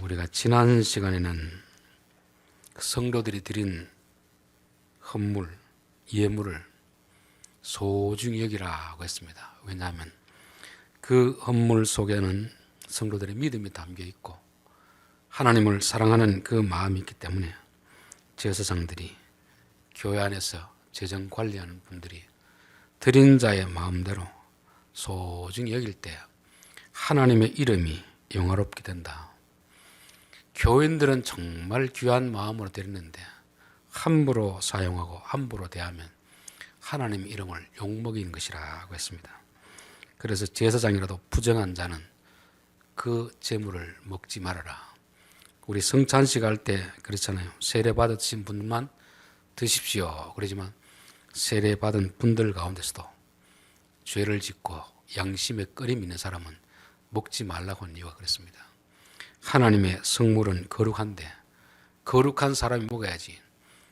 우리가 지난 시간에는 성도들이 드린 헌물, 예물을 소중히 여기라고 했습니다. 왜냐하면 그 헌물 속에는 성도들의 믿음이 담겨 있고 하나님을 사랑하는 그 마음이 있기 때문에 제사장들이, 교회 안에서 재정 관리하는 분들이 드린 자의 마음대로 소중히 여길 때 하나님의 이름이 영화롭게 된다. 교인들은 정말 귀한 마음으로 드렸는데 함부로 사용하고 함부로 대하면 하나님의 이름을 욕먹이는 것이라고 했습니다. 그래서 제사장이라도 부정한 자는 그 재물을 먹지 말아라. 우리 성찬식 할 때 그렇잖아요. 세례 받으신 분만 드십시오. 그러지만 세례 받은 분들 가운데서도 죄를 짓고 양심에 꺼림 있는 사람은 먹지 말라고 하는 이유가 그렇습니다. 하나님의 성물은 거룩한데 거룩한 사람이 먹어야지,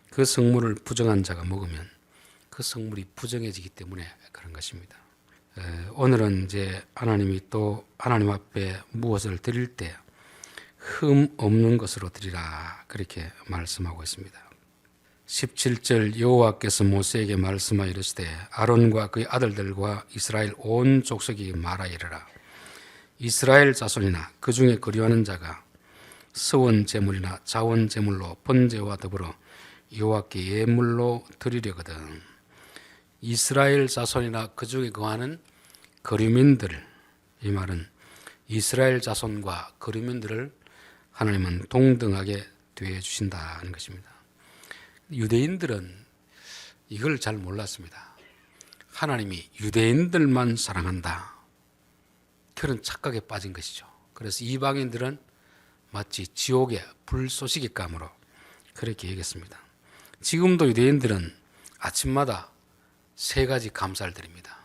그 성물을 부정한 자가 먹으면 그 성물이 부정해지기 때문에 그런 것입니다. 오늘은 이제 하나님이 또 하나님 앞에 무엇을 드릴 때 흠 없는 것으로 드리라, 그렇게 말씀하고 있습니다. 17절 여호와께서 모세에게 말씀하여 이르시되 아론과 그의 아들들과 이스라엘 온 족속이 말하여 이르라. 이스라엘 자손이나 그 중에 거류하는 자가 서원 제물이나 자원 제물로 번제와 더불어 여호와께 예물로 드리려거든. 이스라엘 자손이나 그 중에 거하는 거류민들, 이 말은 이스라엘 자손과 거류민들을 하나님은 동등하게 대해 주신다는 것입니다. 유대인들은 이걸 잘 몰랐습니다. 하나님이 유대인들만 사랑한다, 그런 착각에 빠진 것이죠. 그래서 이방인들은 마치 지옥의 불쏘시개 감으로 그렇게 얘기했습니다. 지금도 유대인들은 아침마다 세 가지 감사를 드립니다.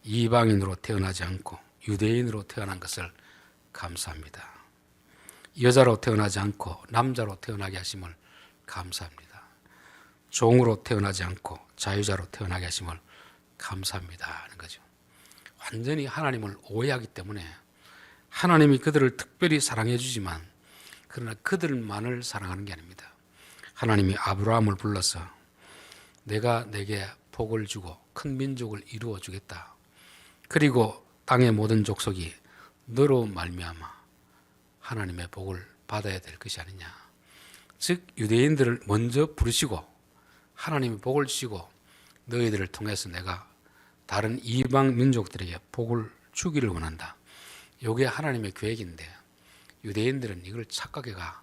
이방인으로 태어나지 않고 유대인으로 태어난 것을 감사합니다. 여자로 태어나지 않고 남자로 태어나게 하심을 감사합니다. 종으로 태어나지 않고 자유자로 태어나게 하심을 감사합니다 하는 거죠. 완전히 하나님을 오해하기 때문에 하나님이 그들을 특별히 사랑해 주지만 그러나 그들만을 사랑하는 게 아닙니다. 하나님이 아브라함을 불러서 내가 내게 복을 주고 큰 민족을 이루어 주겠다. 그리고 땅의 모든 족속이 너로 말미암아 하나님의 복을 받아야 될 것이 아니냐. 즉 유대인들을 먼저 부르시고 하나님의 복을 주시고 너희들을 통해서 내가 다른 이방 민족들에게 복을 주기를 원한다. 이게 하나님의 계획인데 유대인들은 이걸 착각해가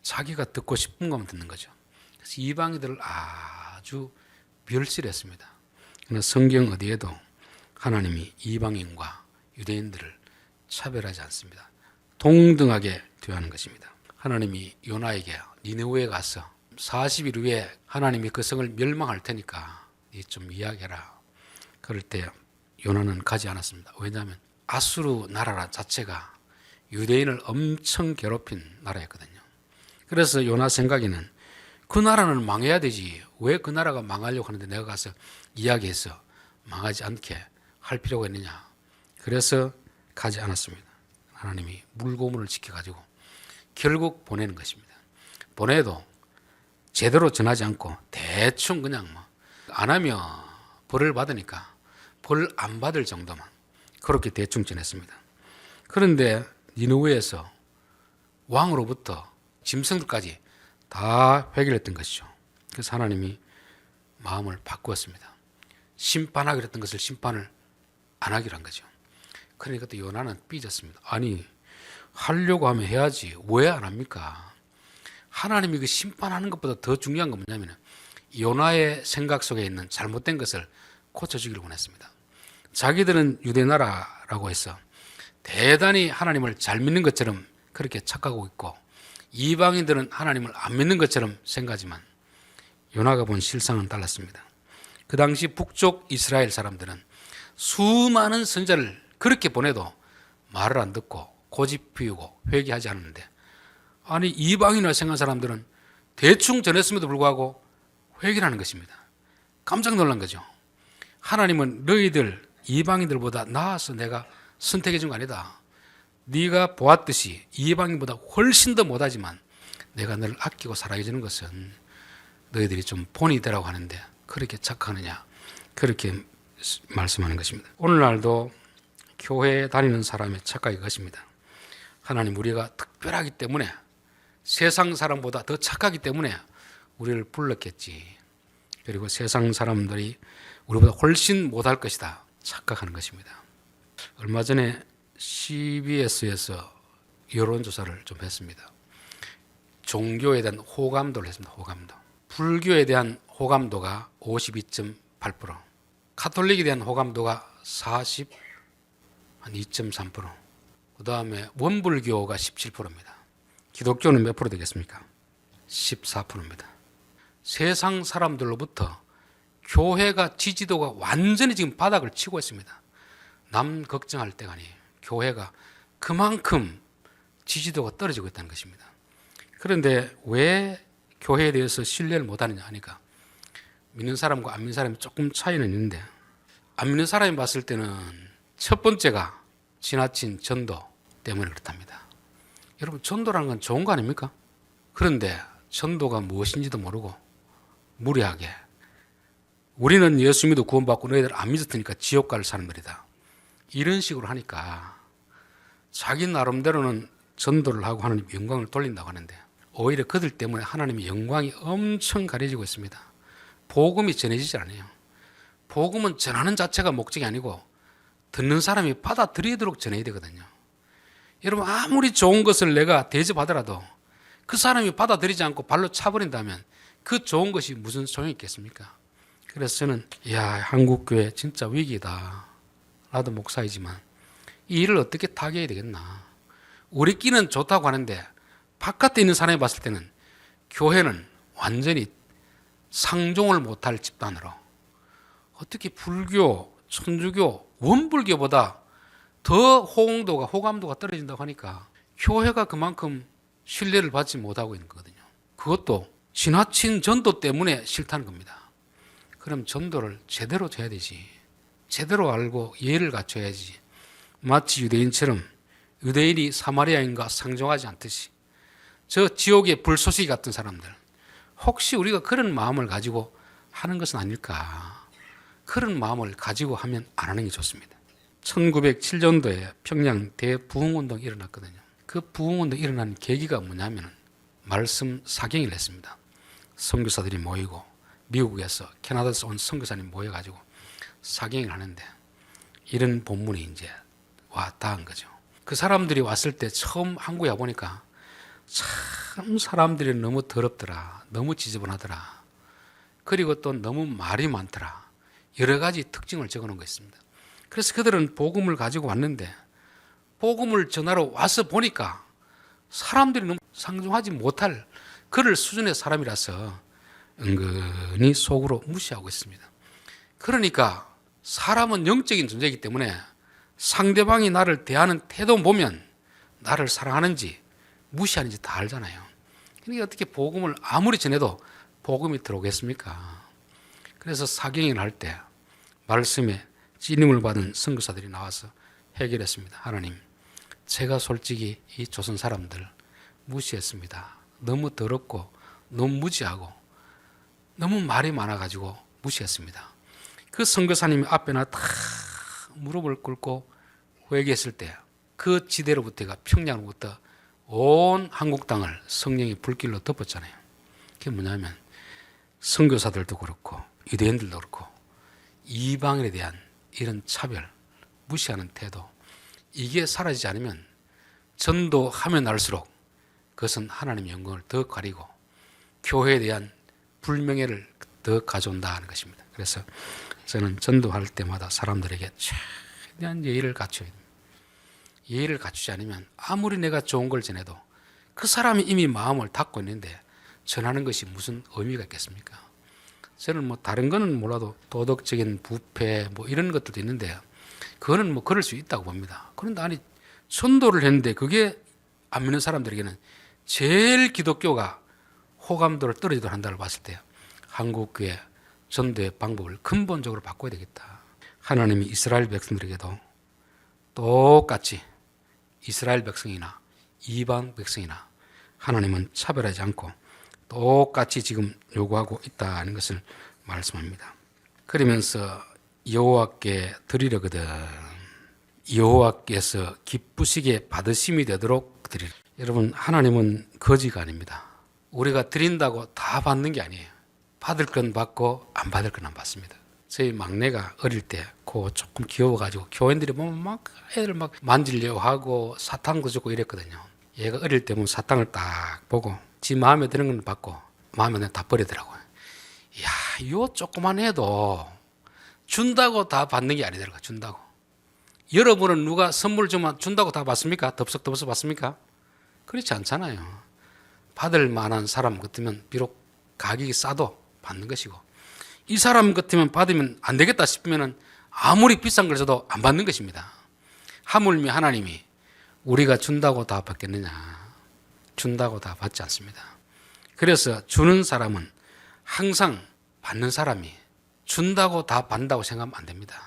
자기가 듣고 싶은 것만 듣는 거죠. 그래서 이방인들을 아주 멸시했습니다. 그러나 성경 어디에도 하나님이 이방인과 유대인들을 차별하지 않습니다. 동등하게 대하는 것입니다. 하나님이 요나에게 니느웨에 가서 40일 후에 하나님이 그 성을 멸망할 테니까 니 좀 이야기해라. 그럴 때 요나는 가지 않았습니다. 왜냐하면 아수르 나라 자체가 유대인을 엄청 괴롭힌 나라였거든요. 그래서 요나 생각에는 그 나라는 망해야 되지, 왜 그 나라가 망하려고 하는데 내가 가서 이야기해서 망하지 않게 할 필요가 있느냐. 그래서 가지 않았습니다. 하나님이 물고문을 지켜가지고 결국 보내는 것입니다. 보내도 제대로 전하지 않고 대충 그냥 안 하면 벌을 받으니까 벌 안 받을 정도만 그렇게 대충 전했습니다. 그런데 니느웨에서 왕으로부터 짐승들까지 다 회개했던 것이죠. 그래서 하나님이 마음을 바꾸었습니다. 심판하기로 했던 것을 심판을 안 하기로 한 거죠. 그러니까 또 요나는 삐졌습니다. 아니 하려고 하면 해야지 왜 안 합니까? 하나님이 그 심판하는 것보다 더 중요한 건 뭐냐면 요나의 생각 속에 있는 잘못된 것을 고쳐주기를 원했습니다. 자기들은 유대 나라라고 해서 대단히 하나님을 잘 믿는 것처럼 그렇게 착각하고 있고 이방인들은 하나님을 안 믿는 것처럼 생각하지만 요나가 본 실상은 달랐습니다. 그 당시 북쪽 이스라엘 사람들은 수많은 선지자를 그렇게 보내도 말을 안 듣고 고집 피우고 회개하지 않았는데, 아니 이방인이라 생각한 사람들은 대충 전했음에도 불구하고 회개를 하는 것입니다. 깜짝 놀란 거죠. 하나님은 너희들 이방인들보다 나아서 내가 선택해 준 거 아니다. 네가 보았듯이 이방인보다 훨씬 더 못하지만 내가 너를 아끼고 사랑해주는 것은 너희들이 좀 본이 되라고 하는데 그렇게 착하느냐, 그렇게 말씀하는 것입니다. 오늘날도 교회에 다니는 사람의 착각이 것입니다. 하나님, 우리가 특별하기 때문에, 세상 사람보다 더 착하기 때문에 우리를 불렀겠지. 그리고 세상 사람들이 우리보다 훨씬 못할 것이다 착각하는 것입니다. 얼마 전에 CBS에서 여론조사를 좀 했습니다. 종교에 대한 호감도를 했습니다. 호감도. 불교에 대한 호감도가 52.8%, 카톨릭에 대한 호감도가 2.3%, 그 다음에 원불교가 17%입니다. 기독교는 몇 프로 되겠습니까? 14%입니다. 세상 사람들로부터 교회가 지지도가 완전히 지금 바닥을 치고 있습니다. 남 걱정할 때가 아니에요. 교회가 그만큼 지지도가 떨어지고 있다는 것입니다. 그런데 왜 교회에 대해서 신뢰를 못하느냐 하니까, 믿는 사람과 안 믿는 사람이 조금 차이는 있는데, 안 믿는 사람이 봤을 때는 첫 번째가 지나친 전도 때문에 그렇답니다. 여러분, 전도라는 건 좋은 거 아닙니까? 그런데 전도가 무엇인지도 모르고 무리하게 우리는 예수 믿어 구원받고 너희들 안 믿었으니까 지옥 갈 사람들이다, 이런 식으로 하니까 자기 나름대로는 전도를 하고 하나님 영광을 돌린다고 하는데, 오히려 그들 때문에 하나님의 영광이 엄청 가려지고 있습니다. 복음이 전해지지 않아요. 복음은 전하는 자체가 목적이 아니고 듣는 사람이 받아들이도록 전해야 되거든요. 여러분, 아무리 좋은 것을 내가 대접하더라도 그 사람이 받아들이지 않고 발로 차버린다면 그 좋은 것이 무슨 소용이 있겠습니까? 그래서 저는 한국교회 진짜 위기다. 나도 목사이지만 이 일을 어떻게 타개해야 되겠나. 우리끼리는 좋다고 하는데 바깥에 있는 사람이 봤을 때는 교회는 완전히 상종을 못할 집단으로, 어떻게 불교, 천주교, 원불교보다 더 호감도가 떨어진다고 하니까 교회가 그만큼 신뢰를 받지 못하고 있는 거거든요. 그것도 지나친 전도 때문에 싫다는 겁니다. 그럼 전도를 제대로 해야 되지. 제대로 알고 예를 갖춰야지. 마치 유대인처럼 유대인이 사마리아인과 상종하지 않듯이, 저 지옥의 불쏘시개 같은 사람들, 혹시 우리가 그런 마음을 가지고 하는 것은 아닐까. 그런 마음을 가지고 하면 안 하는 게 좋습니다. 1907년도에 평양 대부흥운동이 일어났거든요. 그 부흥운동이 일어난 계기가 뭐냐면 말씀 사경을 했습니다. 선교사들이 모이고 미국에서, 캐나다에서 온 선교사님 모여가지고 사경을 하는데 이런 본문이 이제 닿은 거죠. 그 사람들이 왔을 때 처음 한국에 와보니까 참 사람들이 너무 더럽더라, 너무 지저분하더라, 그리고 또 너무 말이 많더라, 여러 가지 특징을 적어놓은 거 있습니다. 그래서 그들은 복음을 가지고 왔는데 복음을 전하러 와서 보니까 사람들이 너무 상종하지 못할 그럴 수준의 사람이라서 은근히 속으로 무시하고 있습니다. 그러니까 사람은 영적인 존재이기 때문에 상대방이 나를 대하는 태도 보면 나를 사랑하는지 무시하는지 다 알잖아요. 그러니까 어떻게 복음을 아무리 전해도 복음이 들어오겠습니까? 그래서 사경을 할 때 말씀에 찌림을 받은 선교사들이 나와서 해결했습니다. 하나님, 제가 솔직히 이 조선 사람들 무시했습니다. 너무 더럽고 너무 무지하고 너무 말이 많아가지고 무시했습니다. 그 선교사님이 앞에나 다 무릎을 꿇고 회개했을 때 그 지대로부터가, 평양으로부터 온 한국 땅을 성령이 불길로 덮었잖아요. 그게 뭐냐면 선교사들도 그렇고 유대인들도 그렇고 이방인에 대한 이런 차별, 무시하는 태도, 이게 사라지지 않으면 전도하면 할수록 그것은 하나님의 영광을 더 가리고 교회에 대한 불명예를 더 가져온다는 것입니다. 그래서 저는 전도할 때마다 사람들에게 최대한 예의를 갖춰야 됩니다. 예의를 갖추지 않으면 아무리 내가 좋은 걸 전해도 그 사람이 이미 마음을 닫고 있는데 전하는 것이 무슨 의미가 있겠습니까? 저는 다른 거는 몰라도 도덕적인 부패 이런 것들도 있는데 그거는 그럴 수 있다고 봅니다. 그런데 아니, 전도를 했는데 그게 안 믿는 사람들에게는 제일 기독교가 호감도를 떨어지도록 한다고 봤을 때 한국교회 전도의 방법을 근본적으로 바꿔야 되겠다. 하나님이 이스라엘 백성들에게도 똑같이 이스라엘 백성이나 이방 백성이나 하나님은 차별하지 않고 똑같이 지금 요구하고 있다는 것을 말씀합니다. 그러면서 여호와께 드리려거든 여호와께서 기쁘시게 받으심이 되도록 드리라. 여러분, 하나님은 거지가 아닙니다. 우리가 드린다고 다 받는 게 아니에요. 받을 건 받고 안 받을 건 안 받습니다. 저희 막내가 어릴 때 그 조금 귀여워가지고 교인들이 보면 막 애들 막 만지려고 하고 사탕도 주고 이랬거든요. 얘가 어릴 때 보면 사탕을 딱 보고 지 마음에 드는 건 받고 마음에 드는 건 다 버리더라고요. 이야, 요 조그만 애도 준다고 다 받는 게 아니더라고요. 준다고. 여러분은 누가 선물 주면 준다고 다 받습니까? 덥석덥석 받습니까? 그렇지 않잖아요. 받을 만한 사람 같으면 비록 가격이 싸도 받는 것이고, 이 사람 같으면 받으면 안 되겠다 싶으면 아무리 비싼 걸 줘도 안 받는 것입니다. 하물며 하나님이 우리가 준다고 다 받겠느냐? 준다고 다 받지 않습니다. 그래서 주는 사람은 항상 받는 사람이 준다고 다 받는다고 생각하면 안 됩니다.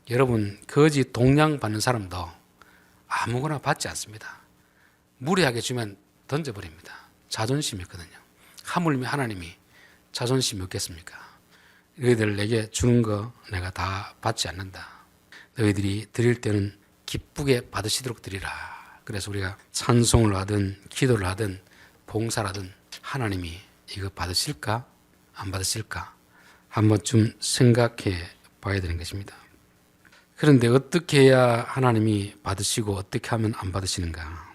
여러분, 거지 동량 받는 사람도 아무거나 받지 않습니다. 무리하게 주면 던져버립니다. 자존심이 있거든요. 하물며 하나님이 자존심이 없겠습니까? 너희들 내게 주는 거 내가 다 받지 않는다. 너희들이 드릴 때는 기쁘게 받으시도록 드리라. 그래서 우리가 찬송을 하든 기도를 하든 봉사를 하든 하나님이 이거 받으실까? 안 받으실까? 한 번쯤 생각해 봐야 되는 것입니다. 그런데 어떻게 해야 하나님이 받으시고 어떻게 하면 안 받으시는가?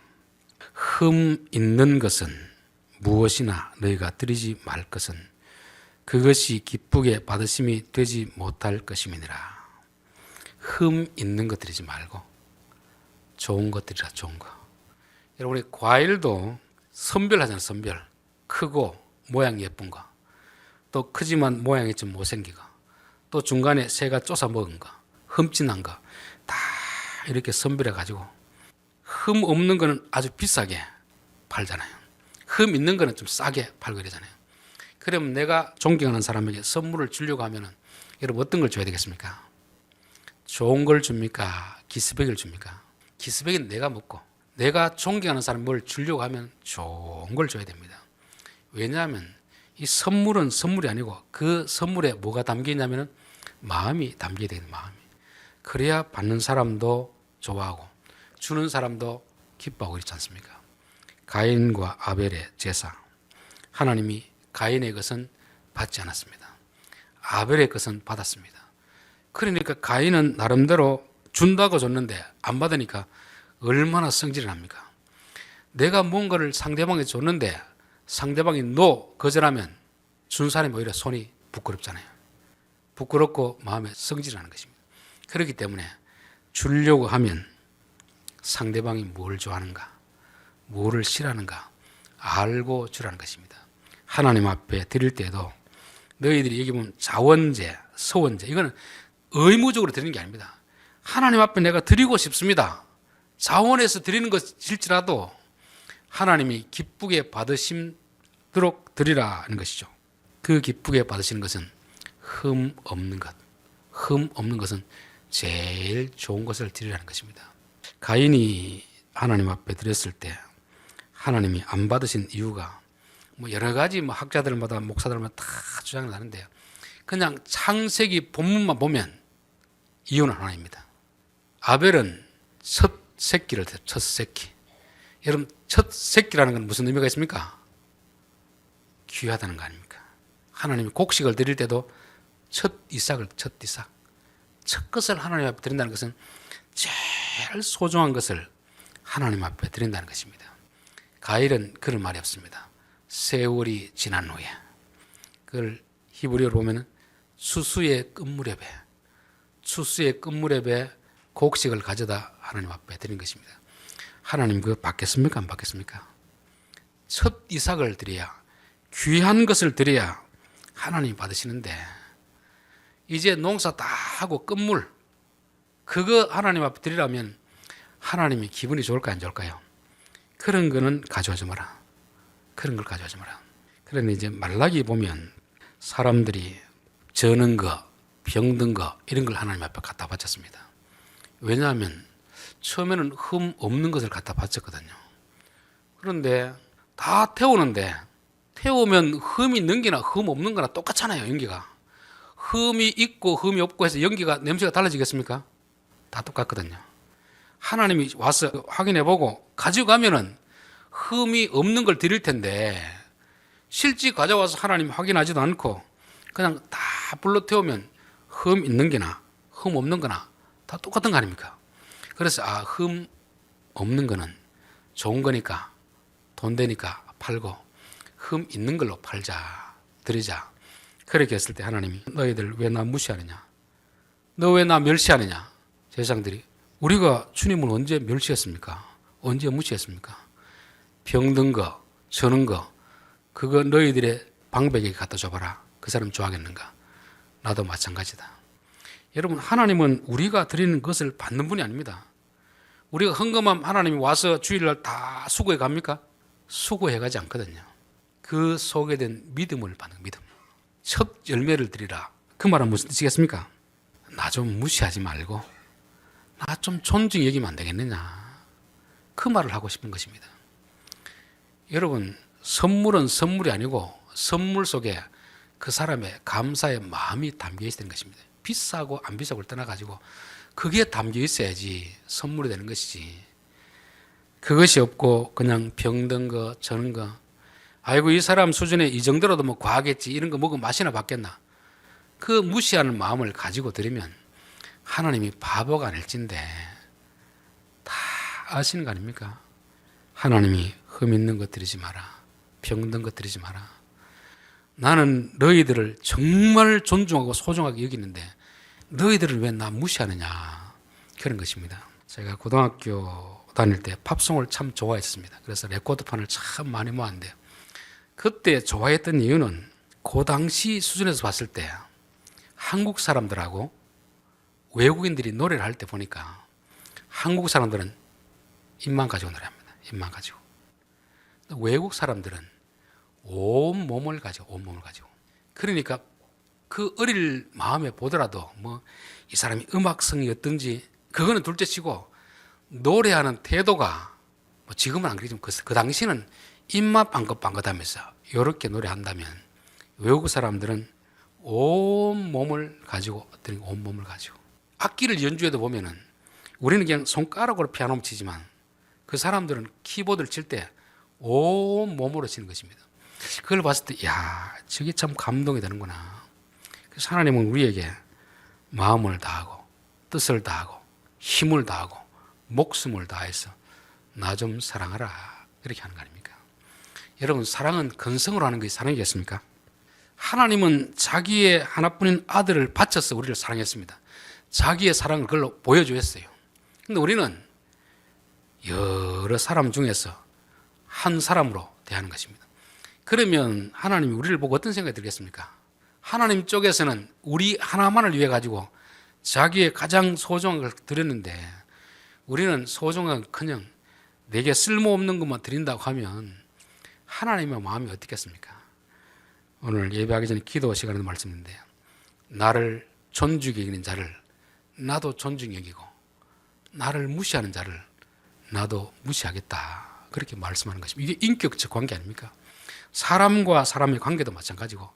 흠 있는 것은 무엇이나 너희가 드리지 말 것은 그것이 기쁘게 받으심이 되지 못할 것임이니라. 흠 있는 것 드리지 말고 좋은 것 드리라. 좋은 거. 여러분, 우리 과일도 선별하잖아요. 선별. 크고 모양 예쁜 거, 또 크지만 모양이 좀 못생긴 거, 또 중간에 새가 쫓아 먹은 거, 흠진한 거 다 이렇게 선별해 가지고 흠 없는 거는 아주 비싸게 팔잖아요. 흠 있는 거는 좀 싸게 팔고 이러잖아요. 그럼 내가 존경하는 사람에게 선물을 주려고 하면은 여러분 어떤 걸 줘야 되겠습니까? 좋은 걸 줍니까? 기스백을 줍니까? 기스백은 내가 먹고 내가 존경하는 사람이 뭘 주려고 하면 좋은 걸 줘야 됩니다. 왜냐하면 이 선물은 선물이 아니고 그 선물에 뭐가 담기냐면은 마음이 담겨야 되는 마음이. 그래야 받는 사람도 좋아하고 주는 사람도 기뻐하고 그렇지 않습니까? 가인과 아벨의 제사. 하나님이 가인의 것은 받지 않았습니다. 아벨의 것은 받았습니다. 그러니까 가인은 나름대로 준다고 줬는데 안 받으니까 얼마나 성질이 납니까? 내가 뭔가를 상대방에 줬는데 상대방이 거절하면 준 사람이 오히려 손이 부끄럽잖아요. 부끄럽고 마음에 성질이 나는 것입니다. 그렇기 때문에 주려고 하면 상대방이 뭘 좋아하는가, 뭐를 싫어하는가 알고 주라는 것입니다. 하나님 앞에 드릴 때도 너희들이 여기 보면 자원제, 서원제, 이거는 의무적으로 드리는 게 아닙니다. 하나님 앞에 내가 드리고 싶습니다. 자원해서 드리는 것일지라도 하나님이 기쁘게 받으시도록 드리라는 것이죠. 그 기쁘게 받으시는 것은 흠 없는 것. 흠 없는 것은 제일 좋은 것을 드리라는 것입니다. 가인이 하나님 앞에 드렸을 때 하나님이 안 받으신 이유가 여러 가지 학자들마다 목사들마다 다 주장을 하는데요. 그냥 창세기 본문만 보면 이유는 하나입니다. 아벨은 첫 새끼를 드렸어요. 첫 새끼. 여러분, 첫 새끼라는 건 무슨 의미가 있습니까? 귀하다는 거 아닙니까? 하나님이 곡식을 드릴 때도 첫 이삭. 첫 것을 하나님 앞에 드린다는 것은 제일 소중한 것을 하나님 앞에 드린다는 것입니다. 가일은 그런 말이 없습니다. 세월이 지난 후에. 그걸 히브리어로 보면 추수의 끝무렵에 곡식을 가져다 하나님 앞에 드린 것입니다. 하나님 그거 받겠습니까? 안 받겠습니까? 첫 이삭을 드려야, 귀한 것을 드려야 하나님 받으시는데 이제 농사 다 하고 끝물 그거 하나님 앞에 드리려면 하나님이 기분이 좋을까요? 안 좋을까요? 그런 거는 가져오지 마라. 그런 걸 가져오지 마라. 그런데 이제 말라기 보면 사람들이 저는 거, 병든 거 이런 걸 하나님 앞에 갖다 바쳤습니다. 왜냐하면 처음에는 흠 없는 것을 갖다 바쳤거든요. 그런데 다 태우는데 태우면 흠이 있는 게나 흠 없는 거나 똑같잖아요. 연기가 흠이 있고 흠이 없고 해서 연기가 냄새가 달라지겠습니까? 다 똑같거든요. 하나님이 와서 확인해보고 가지고 가면은 흠이 없는 걸 드릴 텐데 실제 가져와서 하나님이 확인하지도 않고 그냥 다 불러 태우면 흠 있는 게나 흠 없는 거나 다 똑같은 거 아닙니까? 그래서 흠 없는 거는 좋은 거니까 돈 되니까 팔고 흠 있는 걸로 팔자, 드리자. 그렇게 했을 때 하나님이 너희들 왜 나 무시하느냐? 너 왜 나 멸시하느냐? 제사장들이 우리가 주님을 언제 멸시했습니까? 언제 무시했습니까? 병든 거, 저는 거 그거 너희들의 방백에게 갖다 줘봐라. 그 사람 좋아하겠는가? 나도 마찬가지다. 여러분 하나님은 우리가 드리는 것을 받는 분이 아닙니다. 우리가 헌금하면 하나님이 와서 주일날 다 수고해 갑니까? 수고해 가지 않거든요. 그 소개된 믿음을 받는 믿음. 첫 열매를 드리라. 그 말은 무슨 뜻이겠습니까? 나 좀 무시하지 말고 나 좀 존중히 여기면 안 되겠느냐. 그 말을 하고 싶은 것입니다. 여러분 선물은 선물이 아니고 선물 속에 그 사람의 감사의 마음이 담겨 있어야 되는 것입니다. 비싸고 안 비싸고를 떠나가지고 그게 담겨 있어야지 선물이 되는 것이지. 그것이 없고 그냥 병든 거 저는 거 아이고 이 사람 수준에 이 정도라도 뭐 과하겠지 이런 거 먹으면 맛이나 받겠나. 그 무시하는 마음을 가지고 드리면 하나님이 바보가 아닐진데 다 아시는 거 아닙니까? 하나님이 흠 있는 것 드리지 마라. 병든 것 드리지 마라. 나는 너희들을 정말 존중하고 소중하게 여기는데 너희들을 왜 나 무시하느냐. 그런 것입니다. 제가 고등학교 다닐 때 팝송을 참 좋아했습니다. 그래서 레코드판을 참 많이 모았는데요. 그때 좋아했던 이유는 그 당시 수준에서 봤을 때 한국 사람들하고 외국인들이 노래를 할 때 보니까 한국 사람들은 입만 가지고 노래합니다. 입만 가지고. 외국 사람들은 온 몸을 가지고 그러니까 그 어릴 마음에 보더라도 뭐 이 사람이 음악성이 어떤지 그거는 둘째치고 노래하는 태도가 뭐 지금은 안 그러지만 그 당시는 입만 빵긋빵긋하면서 이렇게 노래한다면 외국 사람들은 온 몸을 가지고 악기를 연주해도 보면은 우리는 그냥 손가락으로 피아노를 치지만 그 사람들은 키보드를 칠 때 온 몸으로 치는 것입니다. 그걸 봤을 때 저게 참 감동이 되는구나. 그래서 하나님은 우리에게 마음을 다하고 뜻을 다하고 힘을 다하고 목숨을 다해서 나 좀 사랑하라 이렇게 하는 거 아닙니까? 여러분 사랑은 근성으로 하는 것이 사랑이겠습니까? 하나님은 자기의 하나뿐인 아들을 바쳐서 우리를 사랑했습니다. 자기의 사랑을 그걸로 보여주었어요. 그런데 우리는 여러 사람 중에서 한 사람으로 대하는 것입니다. 그러면 하나님이 우리를 보고 어떤 생각이 들겠습니까? 하나님 쪽에서는 우리 하나만을 위해 가지고 자기의 가장 소중한 걸 드렸는데 우리는 소중한 그냥 내게 쓸모없는 것만 드린다고 하면 하나님의 마음이 어떻겠습니까? 오늘 예배하기 전에 기도 시간에도 말씀인데요. 나를 존중히 여기는 자를 나도 존중히 여기고 나를 무시하는 자를 나도 무시하겠다. 그렇게 말씀하는 것입니다. 이게 인격적 관계 아닙니까? 사람과 사람의 관계도 마찬가지고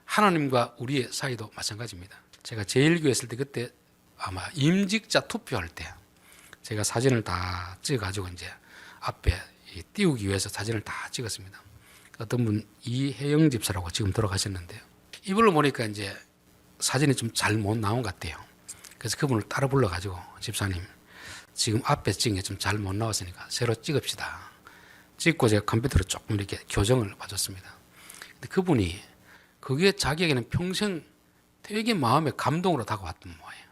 하나님과 우리의 사이도 마찬가지입니다. 제가 제1교회 했을 때 그때 아마 임직자 투표할 때 제가 사진을 다 찍어가지고 이제 앞에 띄우기 위해서 사진을 다 찍었습니다. 어떤 분 이혜영 집사라고 지금 돌아가셨는데요. 이분을 보니까 이제 사진이 좀 잘 못 나온 것 같아요. 그래서 그분을 따라 불러가지고 집사님 지금 앞에 찍은 게 좀 잘 못 나왔으니까 새로 찍읍시다. 찍고 제가 컴퓨터로 조금 이렇게 교정을 봐줬습니다. 근데 그분이 그게 자기에게는 평생 되게 마음의 감동으로 다가왔던 모양이에요.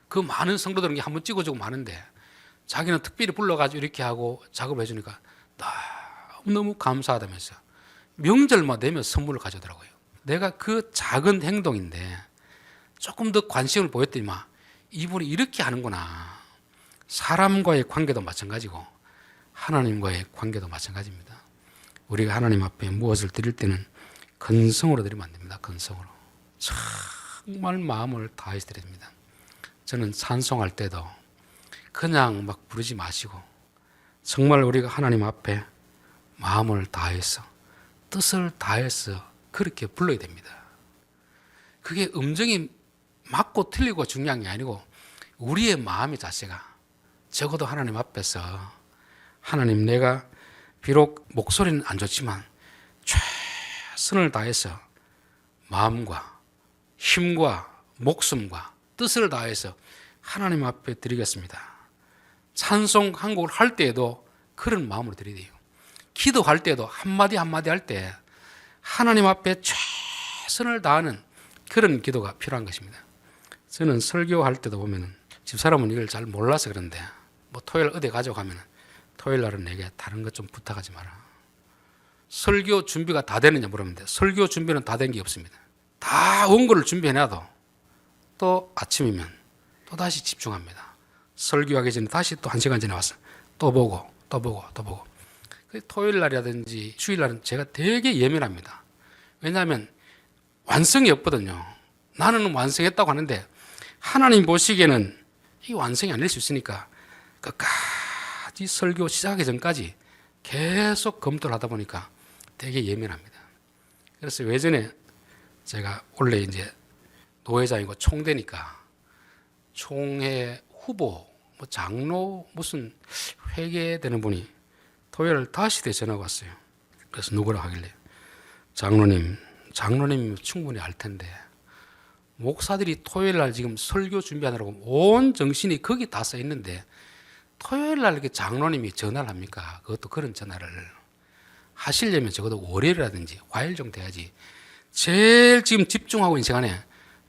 그 많은 성도들은 한번 찍어주고 마는데 자기는 특별히 불러가지고 이렇게 하고 작업을 해주니까 너무 감사하다면서 명절만 되면 선물을 가져오더라고요. 내가 그 작은 행동인데 조금 더 관심을 보였더니만 이분이 이렇게 하는구나. 사람과의 관계도 마찬가지고 하나님과의 관계도 마찬가지입니다. 우리가 하나님 앞에 무엇을 드릴 때는 근성으로 드리면 안 됩니다. 근성으로. 정말 마음을 다해서 드립니다. 저는 찬송할 때도 그냥 막 부르지 마시고 정말 우리가 하나님 앞에 마음을 다해서 뜻을 다해서 그렇게 불러야 됩니다. 그게 음정이 맞고 틀리고 중요한 게 아니고 우리의 마음의 자세가 적어도 하나님 앞에서 하나님 내가 비록 목소리는 안 좋지만 최선을 다해서 마음과 힘과 목숨과 뜻을 다해서 하나님 앞에 드리겠습니다. 찬송 한 곡을 할 때에도 그런 마음으로 드려야 돼요. 기도할 때도 한마디 한마디 할 때 하나님 앞에 최선을 다하는 그런 기도가 필요한 것입니다. 저는 설교할 때도 보면은 집사람은 이걸 잘 몰라서 그런데 뭐 토요일 어디 가져가면 토요일 날은 내게 다른 것 좀 부탁하지 마라. 설교 준비가 다 되느냐 물으면 돼. 설교 준비는 다 된 게 없습니다. 다 원고를 준비해놔도 또 아침이면 또 다시 집중합니다. 설교하기 전에 다시 또 1시간 전에 와서 또 보고 또 보고 또 보고. 토요일 날이라든지 주일 날은 제가 되게 예민합니다. 왜냐하면 완성이 없거든요. 나는 완성했다고 하는데 하나님 보시기에는 이 완성이 아닐 수 있으니까 끝까지 설교 시작하기 전까지 계속 검토를 하다 보니까 되게 예민합니다. 그래서 예전에 제가 원래 이제 노회장이고 총대니까 총회 후보 뭐 장로 무슨 회계되는 분이 토요일 5시에 전화가 왔어요. 그래서 누구라 하길래 장로님 충분히 알 텐데 목사들이 토요일 날 지금 설교 준비하느라고 온 정신이 거기 다 써 있는데 토요일 날 이렇게 장로님이 전화를 합니까? 그것도 그런 전화를 하시려면 적어도 월요일이라든지 화요일 정도 해야지. 제일 지금 집중하고 있는 시간에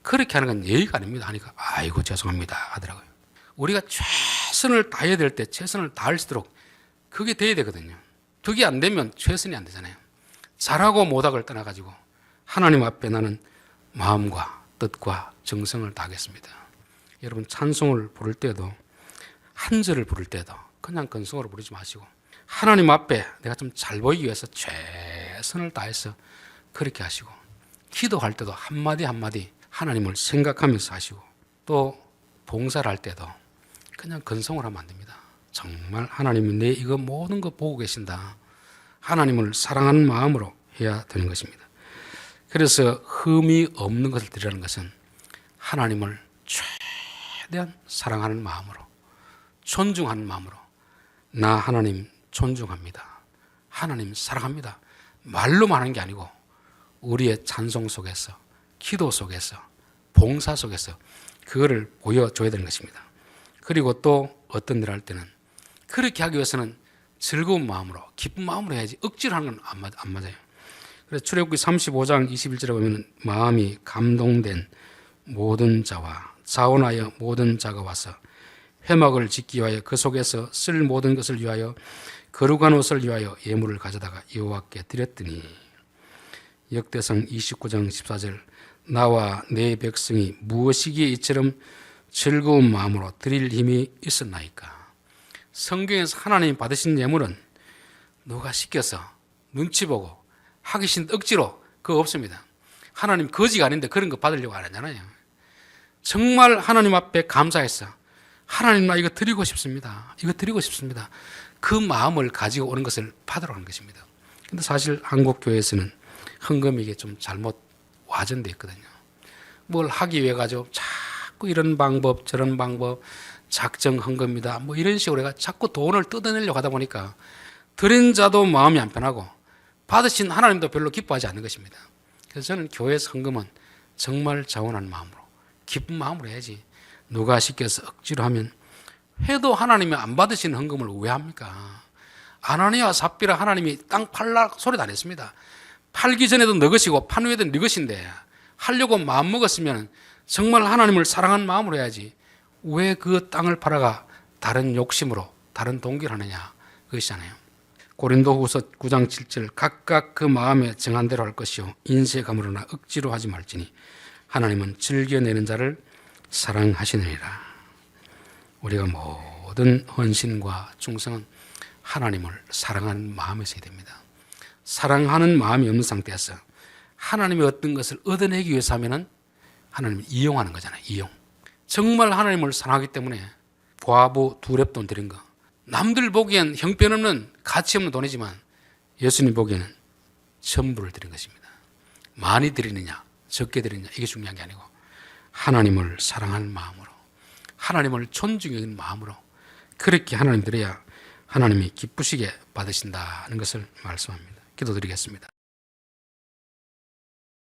그렇게 하는 건 예의가 아닙니다 하니까 아이고 죄송합니다 하더라고요. 우리가 최선을 다해야 될 때 최선을 다할수록 그게 돼야 되거든요. 그게 안 되면 최선이 안 되잖아요. 잘하고 못하고를 떠나가지고 하나님 앞에 나는 마음과 뜻과 정성을 다하겠습니다. 여러분 찬송을 부를 때도 한 절을 부를 때도 그냥 건성으로 부르지 마시고 하나님 앞에 내가 좀 잘 보이기 위해서 최선을 다해서 그렇게 하시고 기도할 때도 한마디 한마디 하나님을 생각하면서 하시고 또 봉사를 할 때도 그냥 건성을 하면 안 됩니다. 정말 하나님이 내 이거 모든 거 보고 계신다. 하나님을 사랑하는 마음으로 해야 되는 것입니다. 그래서 흠이 없는 것을 드리라는 것은 하나님을 최대한 사랑하는 마음으로 존중하는 마음으로 나 하나님 존중합니다. 하나님 사랑합니다. 말로만 하는 게 아니고 우리의 찬송 속에서 기도 속에서 봉사 속에서 그거를 보여줘야 되는 것입니다. 그리고 또 어떤 일을 할 때는 그렇게 하기 위해서는 즐거운 마음으로 기쁜 마음으로 해야지 억지로 하는 건 안 맞아요. 그래서 출애굽기 35장 21절에 보면 마음이 감동된 모든 자와 자원하여 모든 자가 와서 회막을 짓기 위하여 그 속에서 쓸 모든 것을 위하여 거룩한 옷을 위하여 예물을 가져다가 여호와께 드렸더니 역대상 29장 14절 나와 내 백성이 무엇이기에 이처럼 즐거운 마음으로 드릴 힘이 있었나이까. 성경에서 하나님 받으신 예물은 누가 시켜서 눈치 보고 하기 싫은 억지로 그거 없습니다. 하나님 거지가 아닌데 그런 거 받으려고 안 하잖아요. 정말 하나님 앞에 감사해서 하나님 나 이거 드리고 싶습니다. 이거 드리고 싶습니다. 그 마음을 가지고 오는 것을 받으러 가는 것입니다. 근데 사실 한국 교회에서는 헌금이 이게 좀 잘못 와전되어 있거든요. 뭘 하기 위해 가지고 자꾸 이런 방법 저런 방법 작정 헌금이다 뭐 이런 식으로 해가 자꾸 돈을 뜯어내려고 하다 보니까 드린 자도 마음이 안 편하고 받으신 하나님도 별로 기뻐하지 않는 것입니다. 그래서 저는 교회에서 헌금은 정말 자원하는 마음으로 기쁜 마음으로 해야지 누가 시켜서 억지로 하면 해도 하나님이 안 받으시는 헌금을 왜 합니까? 아나니아와 삽비라 하나님이 땅 팔라 소리도 안 했습니다. 팔기 전에도 너 것이고 판 후에도 네 것인데 하려고 마음먹었으면 정말 하나님을 사랑하는 마음으로 해야지 왜 그 땅을 팔아가 다른 욕심으로 다른 동기를 하느냐 그것이잖아요. 고린도후서 9장 7절 각각 그 마음에 정한 대로 할 것이요 인색함으로나 억지로 하지 말지니 하나님은 즐겨내는 자를 사랑하시느니라. 우리가 모든 헌신과 충성은 하나님을 사랑하는 마음에서 해야 됩니다. 사랑하는 마음이 없는 상태에서 하나님의 어떤 것을 얻어내기 위해서 하면은 하나님을 이용하는 거잖아요. 이용. 정말 하나님을 사랑하기 때문에 과부 두 렙돈 드린 거. 남들 보기엔 형편없는 가치 없는 돈이지만 예수님 보기에는 전부를 드린 것입니다. 많이 드리느냐 적게 드리느냐 이게 중요한 게 아니고 하나님을 사랑하는 마음으로 하나님을 존중하는 마음으로 그렇게 하나님 드려야 하나님이 기쁘시게 받으신다는 것을 말씀합니다. 기도드리겠습니다.